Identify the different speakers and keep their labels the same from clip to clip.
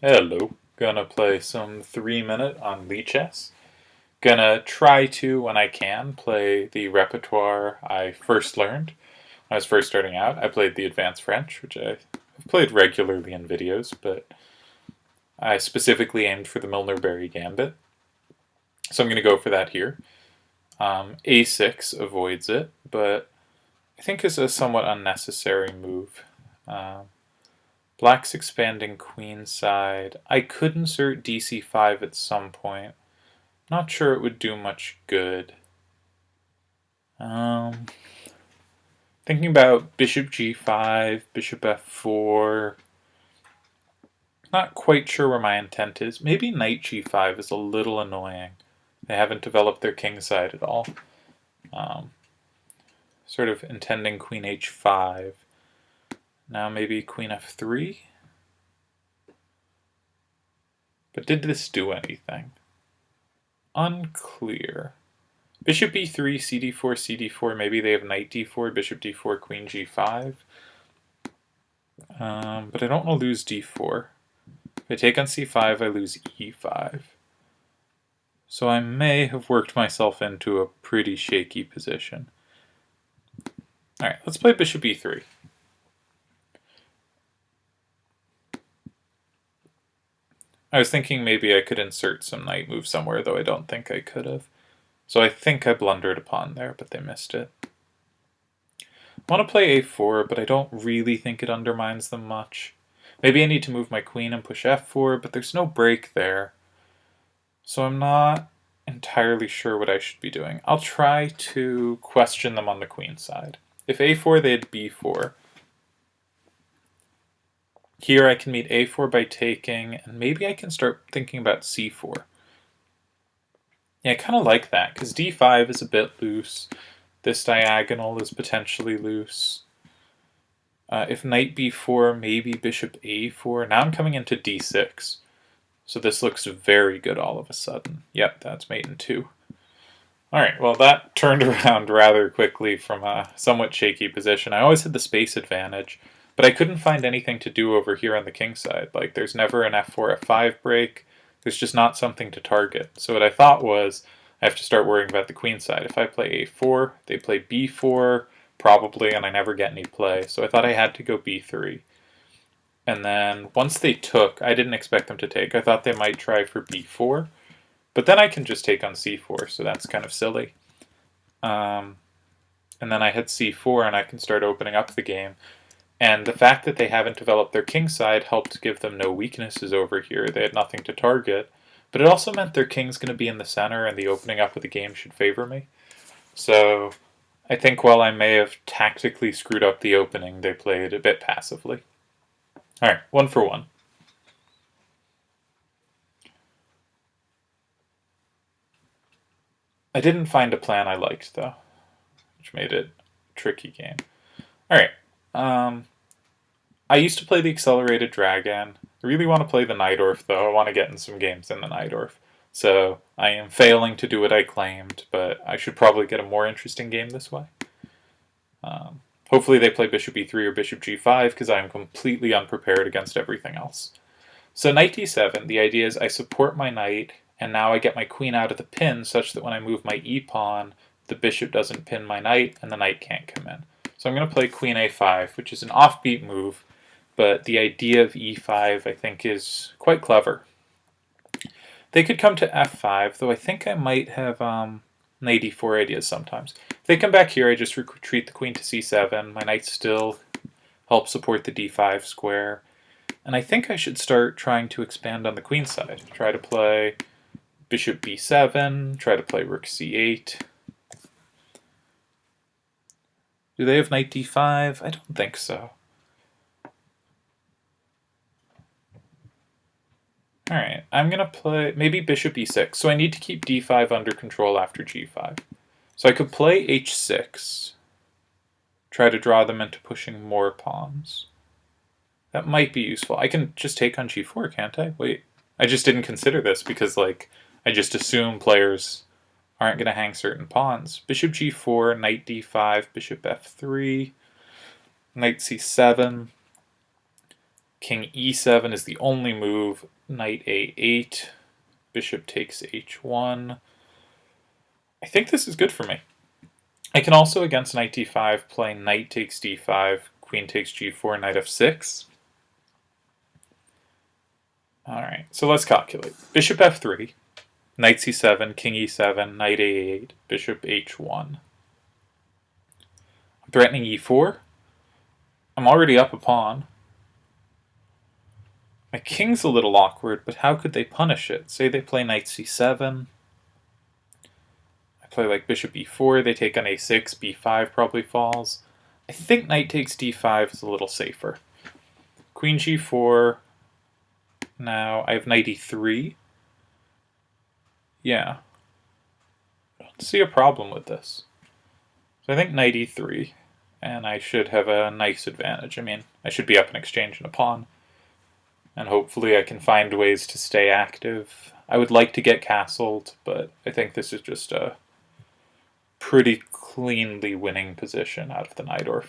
Speaker 1: Hello. Gonna play some 3-minute on Lichess. Gonna try to, when I can, play the repertoire I first learned when I was first starting out. I played the Advanced French, which I've played regularly in videos, but I specifically aimed for the Milner-Berry Gambit. So I'm gonna go for that here. A6 avoids it, but I think is a somewhat unnecessary move. Black's expanding queenside. I could insert dc5 at some point. Not sure it would do much good. Thinking about bishop g5, bishop f4. Not quite sure where my intent is. Maybe knight g5 is a little annoying. They haven't developed their kingside at all. Sort of intending queen h5. Now maybe queen f3? But did this do anything? Unclear. Bishop e3, cd4, cd4. Maybe they have knight d4, bishop d4, queen g5. But I don't want to lose d4. If I take on c5, I lose e5. So I may have worked myself into a pretty shaky position. Alright, let's play bishop e3. I was thinking maybe I could insert some knight move somewhere, though I don't think I could have. So I think I blundered a pawn there, but they missed it. I want to play a4, but I don't really think it undermines them much. Maybe I need to move my queen and push f4, but there's no break there. So I'm not entirely sure what I should be doing. I'll try to question them on the queen side. If a4, they had b4. Here I can meet a4 by taking, and maybe I can start thinking about c4. Yeah, I kind of like that, because d5 is a bit loose. This diagonal is potentially loose. If knight b4, maybe bishop a4. Now I'm coming into d6. So this looks very good all of a sudden. Yep, that's mate in 2. Alright, well that turned around rather quickly from a somewhat shaky position. I always had the space advantage, but I couldn't find anything to do over here on the king side. Like, there's never an f4, f5 break. There's just not something to target. So what I thought was, I have to start worrying about the queen side. If I play a4, they play b4, probably, and I never get any play. So I thought I had to go b3. And then once they took, I didn't expect them to take. I thought they might try for b4. But then I can just take on c4, so that's kind of silly. And then I hit c4, and I can start opening up the game. And the fact that they haven't developed their king side helped give them no weaknesses over here. They had nothing to target. But it also meant their king's going to be in the center, and the opening up of the game should favor me. So I think while I may have tactically screwed up the opening, they played a bit passively. Alright, 1 for 1. I didn't find a plan I liked, though, which made it a tricky game. Alright, I used to play the Accelerated Dragon. I really want to play the Najdorf, though. I want to get in some games in the Najdorf. So I am failing to do what I claimed, but I should probably get a more interesting game this way. Hopefully they play bishop e3 or bishop g5, because I am completely unprepared against everything else. So knight d7, the idea is I support my knight, and now I get my queen out of the pin such that when I move my e-pawn, the bishop doesn't pin my knight, and the knight can't come in. So I'm going to play queen a5, which is an offbeat move, but the idea of e5, I think, is quite clever. They could come to f5, though I think I might have knight e4 ideas sometimes. If they come back here, I just retreat the queen to c7. My knight still helps support the d5 square. And I think I should start trying to expand on the queen side. Try to play bishop b7, try to play rook c8. Do they have knight d5? I don't think so. Alright, I'm going to play maybe bishop e6. So I need to keep d5 under control after g5. So I could play h6. Try to draw them into pushing more pawns. That might be useful. I can just take on g4, can't I? Wait, I just didn't consider this because, like, I just assume players aren't going to hang certain pawns. Bishop g4, knight d5, bishop f3, knight c7. King e7 is the only move. Knight a8. Bishop takes h1. I think this is good for me. I can also, against knight d5, play knight takes d5, queen takes g4, knight f6. Alright, so let's calculate. Bishop f3, knight c7, king e7, knight a8, bishop h1. I'm threatening e4. I'm already up a pawn. My king's a little awkward, but how could they punish it? Say they play knight c7. I play like bishop e4, they take on a6, b5 probably falls. I think knight takes d5 is a little safer. Queen g4. Now I have knight e3. Yeah. I don't see a problem with this. So I think knight e3, and I should have a nice advantage. I mean, I should be up in exchange and a pawn. And hopefully I can find ways to stay active. I would like to get castled, but I think this is just a pretty cleanly winning position out of the Najdorf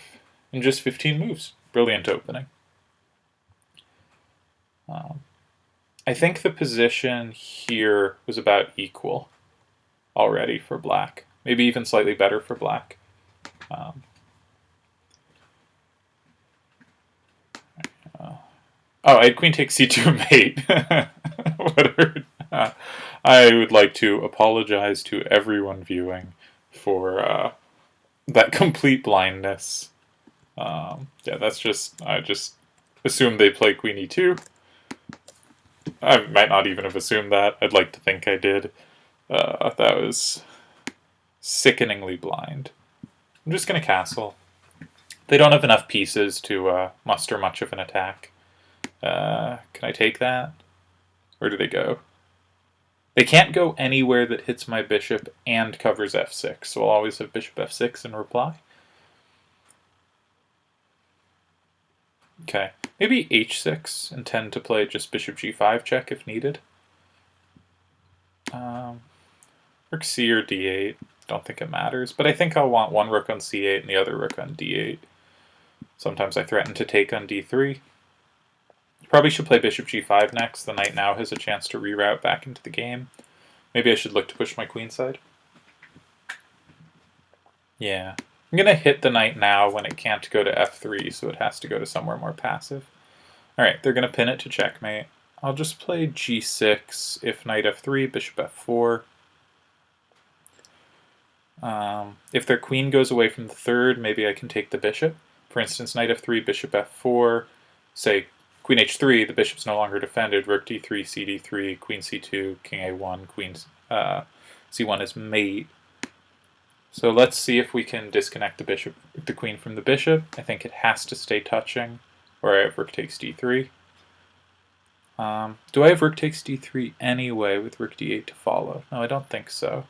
Speaker 1: in just 15 moves. Brilliant opening. I think the position here was about equal already for black. Maybe even slightly better for black. Oh, I had queen takes c2 mate. Whatever. I would like to apologize to everyone viewing for that complete blindness. Yeah, that's just, I just assumed they play queen e2. I might not even have assumed that. I'd like to think I did. That was sickeningly blind. I'm just going to castle. They don't have enough pieces to muster much of an attack. Can I take that? Where do they go? They can't go anywhere that hits my bishop and covers f6, so I'll always have bishop f6 in reply. Okay, maybe h6, intend to play just bishop g5 check if needed. Rook c or d8, don't think it matters, but I think I'll want one rook on c8 and the other rook on d8. Sometimes I threaten to take on d3. Probably should play bishop g5 next. The knight now has a chance to reroute back into the game. Maybe I should look to push my queenside. Yeah. I'm going to hit the knight now when it can't go to f3, so it has to go to somewhere more passive. Alright, they're going to pin it to checkmate. I'll just play g6 if knight f3, bishop f4. If their queen goes away from the third, maybe I can take the bishop. For instance, knight f3, bishop f4, say queen h3, the bishop's no longer defended, rook d3, cd3, queen c2, king a1, queen c1 is mate. So let's see if we can disconnect the queen from the bishop. I think it has to stay touching, or I have rook takes d3. Do I have rook takes d3 anyway with rook d8 to follow? No, I don't think so.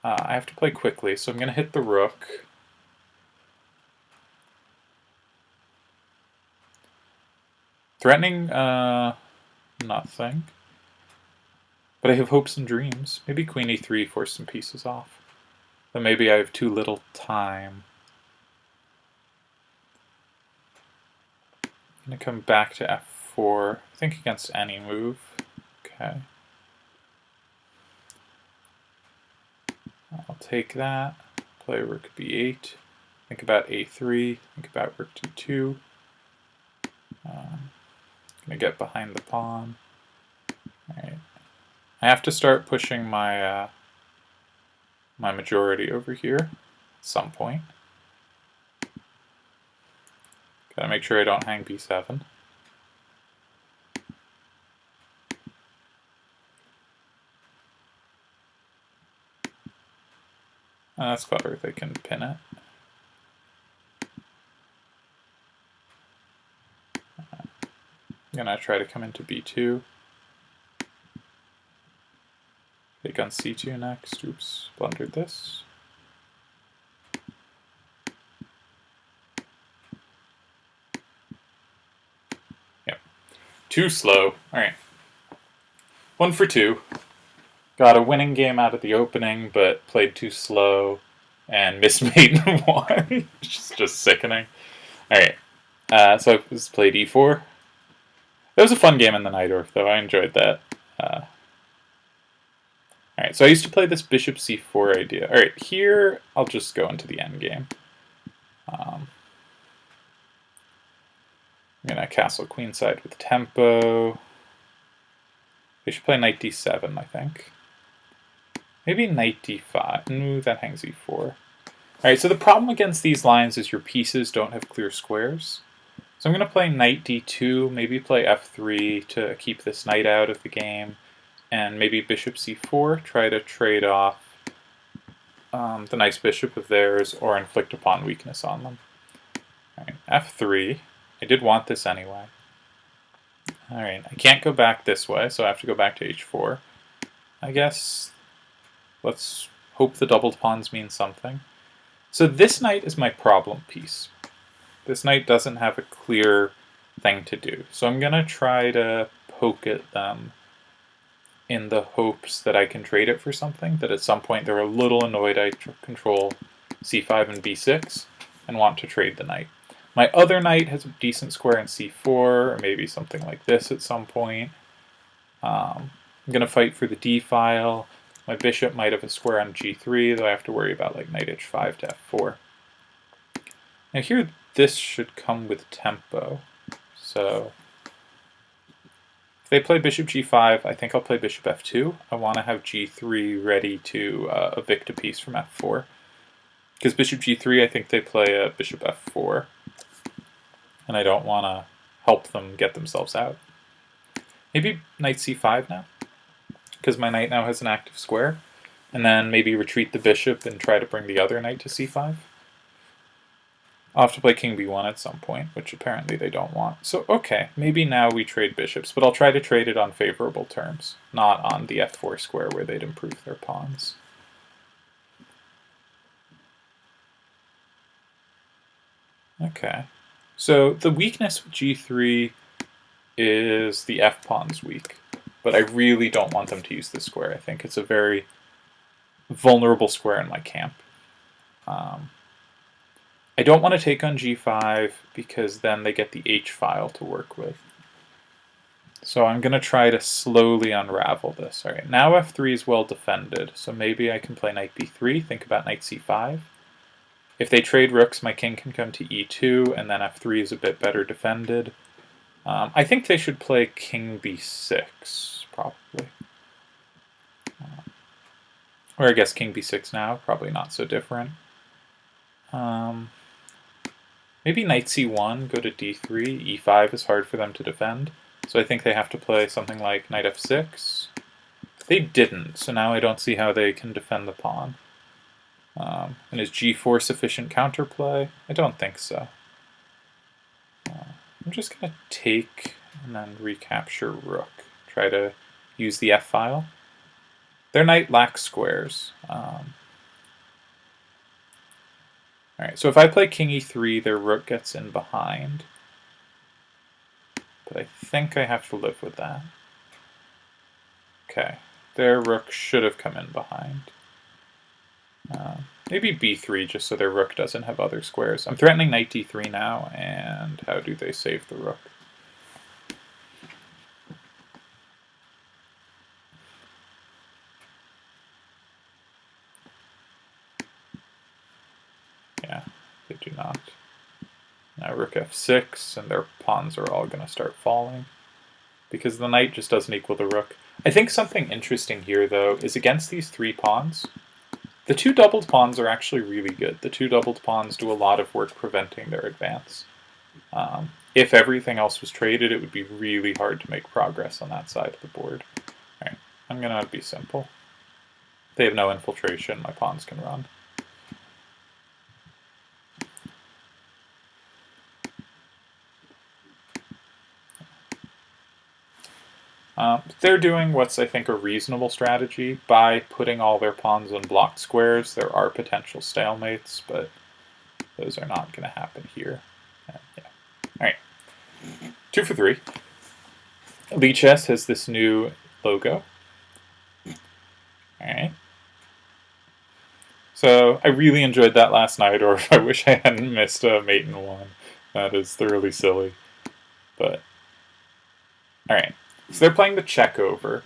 Speaker 1: I have to play quickly, so I'm going to hit the rook. Threatening, nothing. But I have hopes and dreams. Maybe queen e3 force some pieces off. But maybe I have too little time. I'm going to come back to f4. I think against any move. Okay. I'll take that. Play rook b8. Think about a3. Think about rook d2. Gonna get behind the pawn. Alright. I have to start pushing my my majority over here at some point. Gotta make sure I don't hang b7. That's clever, they can pin it. I'm gonna try to come into b2. Take on c2 next. Oops, blundered this. Yep. Too slow. Alright. 1 for 2. Got a winning game out of the opening, but played too slow and missed mate in 1. Just sickening. Alright. So I just played e4. That was a fun game in the Najdorf, though. I enjoyed that. Alright, so I used to play this bishop c4 idea. Alright, here I'll just go into the endgame. I'm going to castle queenside with tempo. They should play knight d7, I think. Maybe knight d5. No, that hangs e4. Alright, so the problem against these lines is your pieces don't have clear squares. So I'm going to play knight d2, maybe play f3 to keep this knight out of the game, and maybe bishop c4, try to trade off the nice bishop of theirs or inflict a pawn weakness on them. Alright, f3. I did want this anyway. Alright, I can't go back this way, so I have to go back to h4. I guess let's hope the doubled pawns mean something. So this knight is my problem piece. This knight doesn't have a clear thing to do. So I'm going to try to poke at them in the hopes that I can trade it for something, that at some point they're a little annoyed I control c5 and b6 and want to trade the knight. My other knight has a decent square in c4, or maybe something like this at some point. I'm going to fight for the d file. My bishop might have a square on g3, though I have to worry about like knight h5 to f4. Now here, this should come with tempo. So if they play bishop g5, I think I'll play bishop f2. I want to have g3 ready to evict a piece from f4. Because bishop g3, I think they play a bishop f4. And I don't want to help them get themselves out. Maybe knight c5 now, because my knight now has an active square. And then maybe retreat the bishop and try to bring the other knight to c5. I'll have to play king b1 at some point, which apparently they don't want. So okay, maybe now we trade bishops, but I'll try to trade it on favorable terms, not on the f4 square where they'd improve their pawns. Okay, so the weakness with g3 is the f-pawn's weak, but I really don't want them to use this square. I think it's a very vulnerable square in my camp. I don't want to take on g5 because then they get the h-file to work with. So I'm going to try to slowly unravel this. All right, now f3 is well defended, so maybe I can play knight b3, think about knight c5. If they trade rooks, my king can come to e2, and then f3 is a bit better defended. I think they should play king b6, probably. Or I guess king b6 now, probably not so different. Maybe knight c1, go to d3, e5 is hard for them to defend. So I think they have to play something like knight f6. They didn't, so now I don't see how they can defend the pawn. And is g4 sufficient counterplay? I don't think so. I'm just going to take and then recapture rook. Try to use the f-file. Their knight lacks squares. Alright, so if I play king e3, their rook gets in behind. But I think I have to live with that. Okay, their rook should have come in behind. Maybe b3, just so their rook doesn't have other squares. I'm threatening knight d3 now, and how do they save the rook? Yeah, they do not. Now rook f6, and their pawns are all going to start falling, because the knight just doesn't equal the rook. I think something interesting here, though, is against these three pawns, the two doubled pawns are actually really good. The two doubled pawns do a lot of work preventing their advance. If everything else was traded, it would be really hard to make progress on that side of the board. All right, I'm going to be simple. They have no infiltration, my pawns can run. They're doing what's, I think, a reasonable strategy by putting all their pawns on blocked squares. There are potential stalemates, but those are not going to happen here. Yeah. All right, 2 for 3. Lichess has this new logo. All right. So I really enjoyed that last Najdorf. I wish I hadn't missed a mate in one. That is thoroughly silly, but Alright, so they're playing the Chekhover.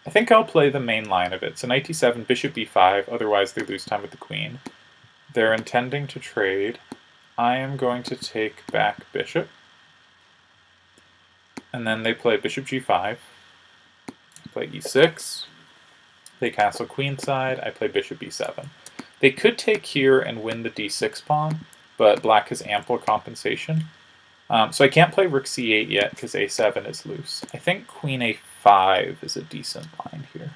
Speaker 1: I think I'll play the main line of it. So knight d7, bishop b5, otherwise they lose time with the queen. They're intending to trade. I am going to take back bishop. And then they play bishop g5. I play e6. They castle queenside. I play bishop e7. They could take here and win the d6 pawn, but black has ample compensation. So I can't play rook c8 yet because a7 is loose. I think queen a5 is a decent line here.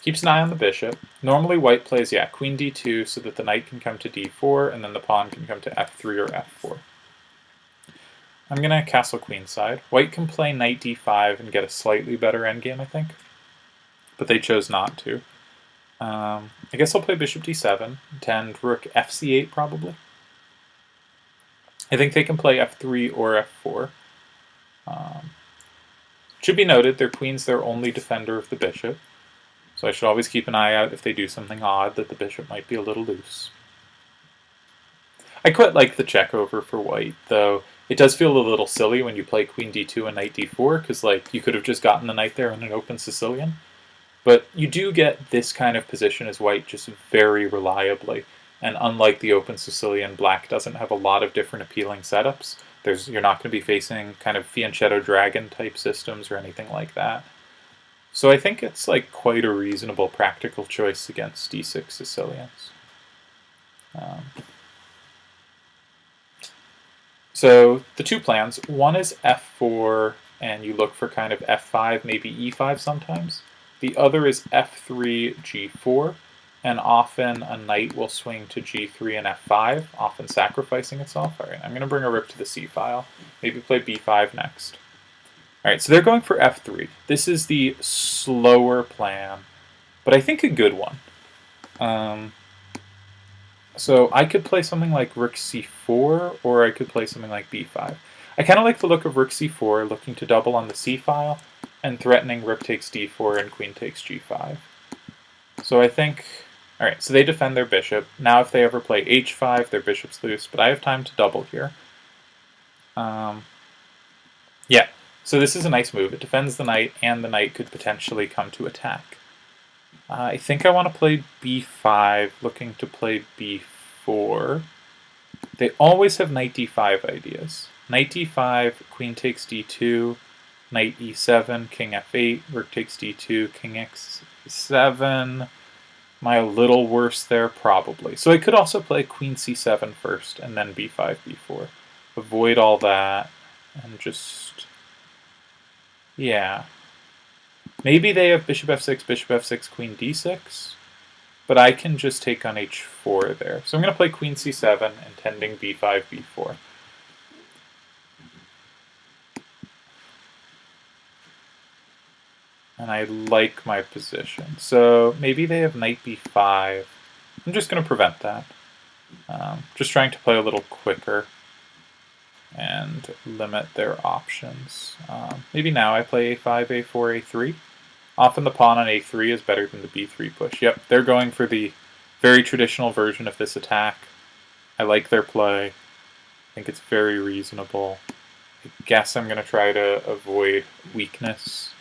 Speaker 1: Keeps an eye on the bishop. Normally white plays, queen d2 so that the knight can come to d4 and then the pawn can come to f3 or f4. I'm going to castle queenside. White can play knight d5 and get a slightly better endgame, I think. But they chose not to. I guess I'll play bishop d7, intend rook fc8 probably. I think they can play f3 or f4. Should be noted, their queen's their only defender of the bishop. So I should always keep an eye out if they do something odd that the bishop might be a little loose. I quite like the Chekhover for white, though it does feel a little silly when you play queen d2 and knight d4, because you could have just gotten the knight there in an open Sicilian. But you do get this kind of position as white just very reliably. And unlike the open Sicilian, black doesn't have a lot of different appealing setups. You're not going to be facing kind of fianchetto dragon type systems or anything like that. So I think it's quite a reasonable practical choice against d6 Sicilians. So the two plans, one is f4 and you look for kind of f5, maybe e5 sometimes. The other is f3, g4. And often a knight will swing to g3 and f5, often sacrificing itself. All right, I'm going to bring a rook to the c file. Maybe play b5 next. All right, so they're going for f3. This is the slower plan, but I think a good one. So I could play something like rook c4, or I could play something like b5. I kind of like the look of rook c4, looking to double on the c file, and threatening rook takes d4 and queen takes g5. So I think... Alright, so they defend their bishop. Now if they ever play h5, their bishop's loose, but I have time to double here. Yeah, so this is a nice move. It defends the knight, and the knight could potentially come to attack. I think I want to play b5, looking to play b4. They always have knight d5 ideas. Knight d5, queen takes d2, knight e7, king f8, rook takes d2, king x7... Am I a little worse there? Probably. So I could also play queen c7 first, and then b5, b4. Avoid all that, and just... Yeah. Maybe they have bishop f6, queen d6, but I can just take on h4 there. So I'm going to play queen c7, intending b5, b4. And I like my position. So maybe they have knight b5. I'm just going to prevent that. Just trying to play a little quicker and limit their options. Maybe now I play a5, a4, a3. Often the pawn on a3 is better than the b3 push. Yep, they're going for the very traditional version of this attack. I like their play. I think it's very reasonable. I guess I'm going to try to avoid weakness.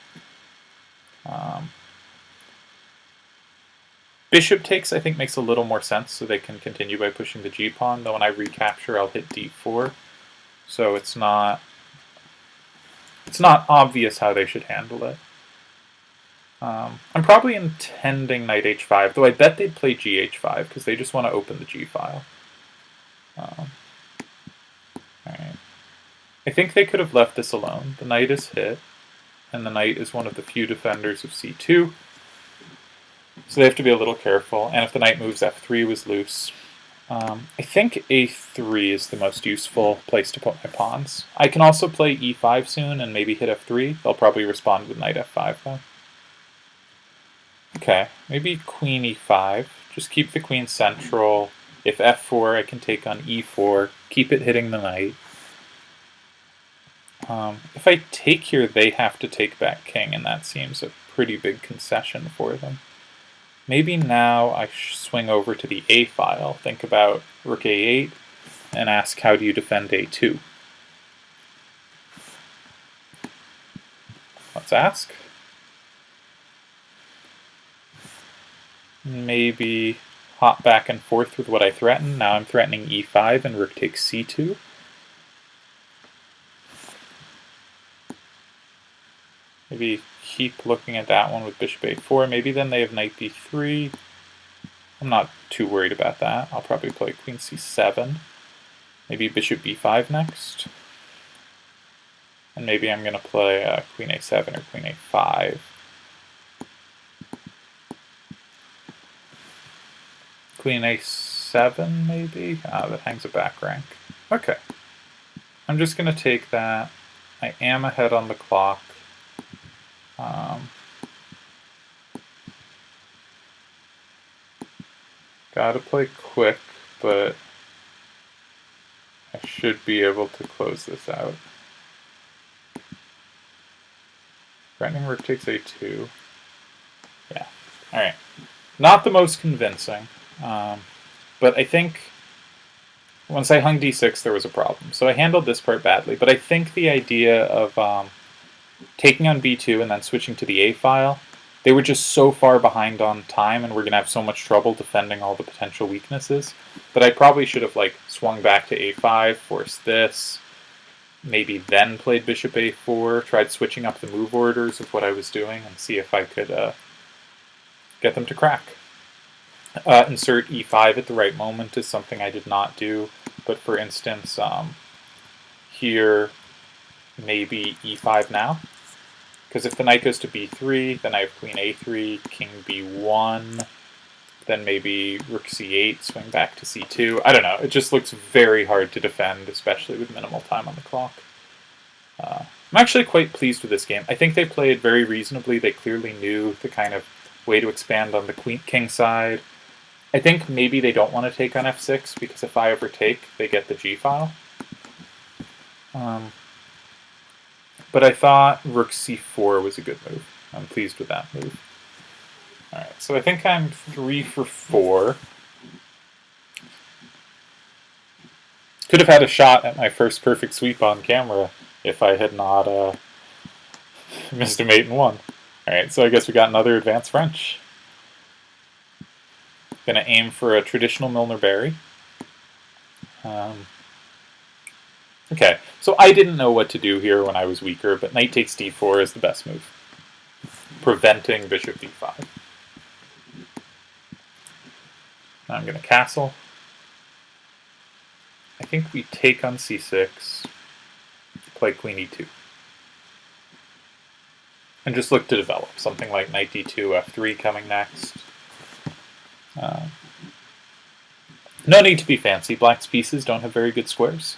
Speaker 1: Bishop takes, I think, makes a little more sense, so they can continue by pushing the g-pawn, though when I recapture I'll hit d4, so it's not obvious how they should handle it. I'm probably intending knight h5, though I bet they'd play gh5, because they just want to open the g-file. Alright. I think they could have left this alone. The knight is hit, and the knight is one of the few defenders of c2. So they have to be a little careful, and if the knight moves, f3 was loose. I think a3 is the most useful place to put my pawns. I can also play e5 soon and maybe hit f3. They'll probably respond with knight f5 though. Okay, maybe queen e5. Just keep the queen central. If f4, I can take on e4. Keep it hitting the knight. If I take here, they have to take back king, and that seems a pretty big concession for them. Maybe now I swing over to the a file, think about rook a8, and ask how do you defend a2. Let's ask. Maybe hop back and forth with what I threaten. Now I'm threatening e5 and rook takes c2. Maybe keep looking at that one with bishop a4. Maybe then they have knight b3. I'm not too worried about that. I'll probably play queen c7. Maybe bishop b5 next. And maybe I'm going to play queen a7 or queen a5. Queen a7 maybe? That hangs a back rank. Okay. I'm just going to take that. I am ahead on the clock. Gotta play quick, but I should be able to close this out. Threatening rook takes a2. Yeah. Alright. Not the most convincing. But I think once I hung d6, there was a problem. So I handled this part badly. But I think the idea of taking on b2 and then switching to the a file, they were just so far behind on time, and we're going to have so much trouble defending all the potential weaknesses, that I probably should have swung back to a5, forced this, maybe then played bishop a4, tried switching up the move orders of what I was doing, and see if I could get them to crack. Insert e5 at the right moment is something I did not do, but for instance, here, maybe e5 now. Because if the knight goes to b3, then I have queen a3, king b1, then maybe rook c8, swing back to c2. I don't know. It just looks very hard to defend, especially with minimal time on the clock. I'm actually quite pleased with this game. I think they played very reasonably. They clearly knew the kind of way to expand on the king side. I think maybe they don't want to take on f6, because if I overtake, they get the g-file. But I thought rook c4 was a good move. I'm pleased with that move. Alright, so I think I'm 3 for 4. Could have had a shot at my first perfect sweep on camera if I had not missed a mate in one. Alright, so I guess we got another advanced French. Gonna aim for a traditional Milner-Berry. Okay, so I didn't know what to do here when I was weaker, but knight takes d4 is the best move, preventing bishop d5. Now I'm going to castle. I think we take on c6, play queen e2. And just look to develop, something like knight d2, f3 coming next. No need to be fancy, black's pieces don't have very good squares.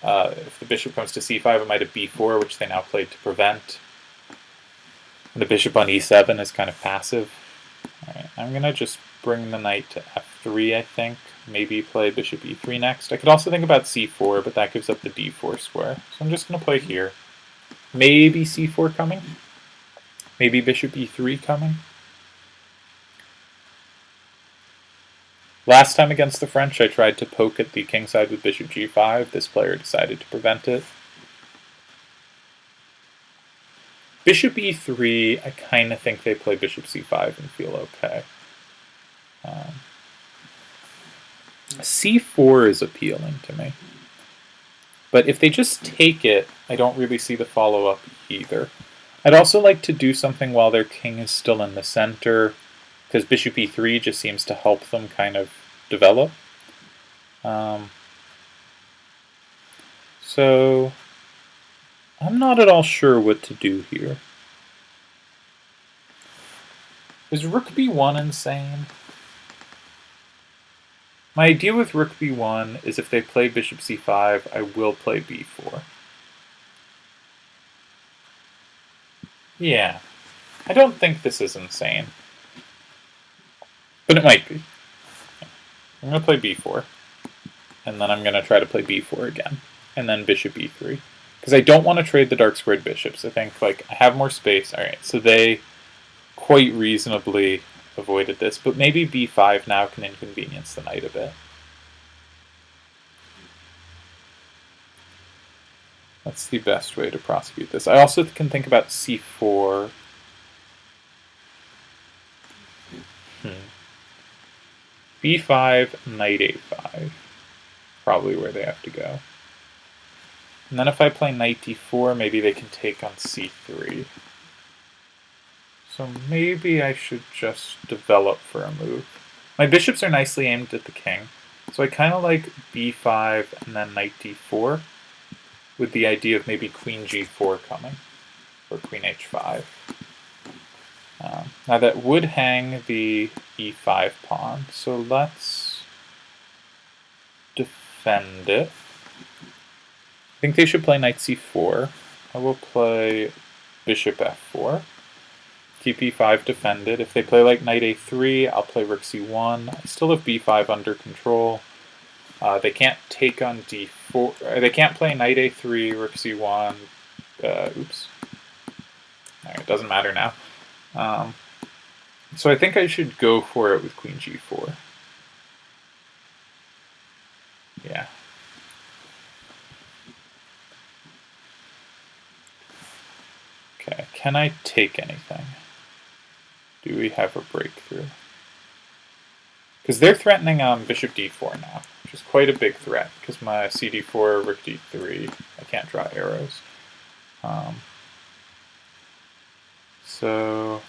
Speaker 1: If the bishop comes to c5, it might have b4, which they now played to prevent. And the bishop on e7 is kind of passive. Alright, I'm going to just bring the knight to f3, I think. Maybe play bishop e3 next. I could also think about c4, but that gives up the d4 square. So I'm just going to play here. Maybe c4 coming. Maybe bishop e3 coming. Last time against the French, I tried to poke at the king side with bishop g5. This player decided to prevent it. Bishop e3, I kind of think they play bishop c5 and feel okay. c4 is appealing to me. But if they just take it, I don't really see the follow-up either. I'd also like to do something while their king is still in the center, because bishop e3 just seems to help them kind of develop. So I'm not at all sure what to do here. Is rook b1 insane? My idea with rook b1 is if they play bishop c5, I will play b4. Yeah, I don't think this is insane. But it might be. I'm going to play b4. And then I'm going to try to play b4 again. And then bishop e3. Because I don't want to trade the dark squared bishops. I think, I have more space. Alright, so they quite reasonably avoided this. But maybe b5 now can inconvenience the knight a bit. That's the best way to prosecute this. I also can think about c4. b5, knight a5. Probably where they have to go. And then if I play knight d4, maybe they can take on c3. So maybe I should just develop for a move. My bishops are nicely aimed at the king, so I kind of like b5 and then knight d4, with the idea of maybe queen g4 coming, or queen h5. Now that would hang the e5 pawn, so let's defend it. I think they should play knight c4. I will play bishop f4. Keep e5 defended. If they play like knight a3, I'll play rook c1. I still have b5 under control. They can't take on d4. They can't play knight a3, rook c1. Oops. Alright, it doesn't matter now. So I think I should go for it with queen g4. Yeah. Okay, can I take anything? Do we have a breakthrough? Because they're threatening bishop d4 now, which is quite a big threat, because my cd4, rook d3, I can't draw arrows. So...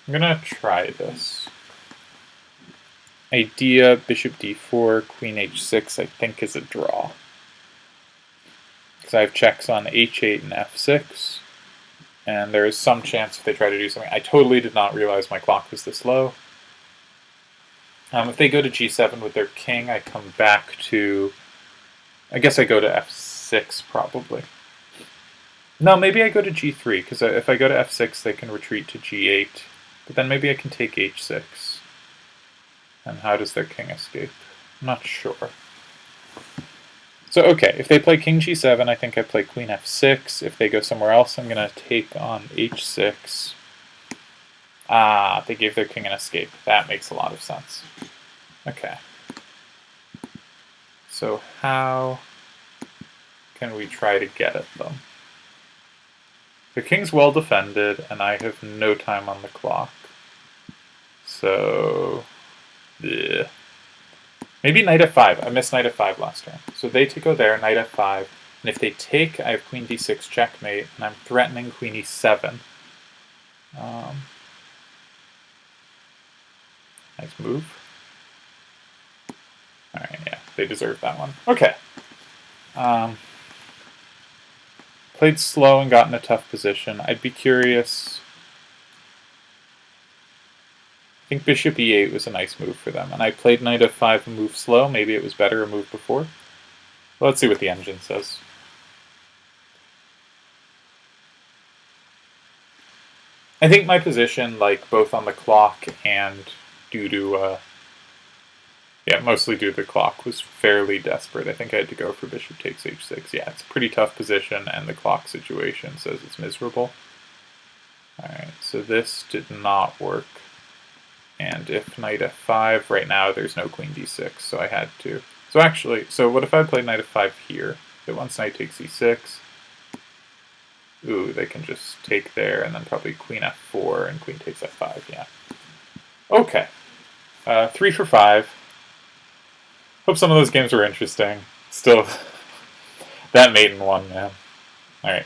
Speaker 1: I'm gonna try this. Idea, bishop d4, queen h6, I think is a draw. Because I have checks on h8 and f6, and there is some chance if they try to do something. I totally did not realize my clock was this low. If they go to g7 with their king, I come back to... I guess I go to f6 probably. No, maybe I go to g3, because if I go to f6, they can retreat to g8. But then maybe I can take h6. And how does their king escape? I'm not sure. So, okay, if they play king g7, I think I play queen f6. If they go somewhere else, I'm going to take on h6. Ah, they gave their king an escape. That makes a lot of sense. Okay. So how can we try to get at them? The king's well defended, and I have no time on the clock. So... yeah. Maybe knight f5. I missed knight f5 last turn. So they go there, knight f5. And if they take, I have queen d6 checkmate, and I'm threatening queen e7. Nice move. Alright, yeah, they deserve that one. Okay. Played slow and got in a tough position. I'd be curious... I think bishop e8 was a nice move for them, and I played knight f5 and moved slow. Maybe it was better a move before. Well, let's see what the engine says. I think my position, like both on the clock and due to, mostly due to the clock, was fairly desperate. I think I had to go for bishop takes h6. Yeah, it's a pretty tough position, and the clock situation says it's miserable. Alright, so this did not work. And if knight f5, right now there's no queen d6, so I had to. So actually, so what if I play knight f5 here? That once knight takes e6, ooh, they can just take there, and then probably queen f4 and queen takes f5, yeah. Okay, 3 for 5. Hope some of those games were interesting. Still, that maiden one, man. Alright.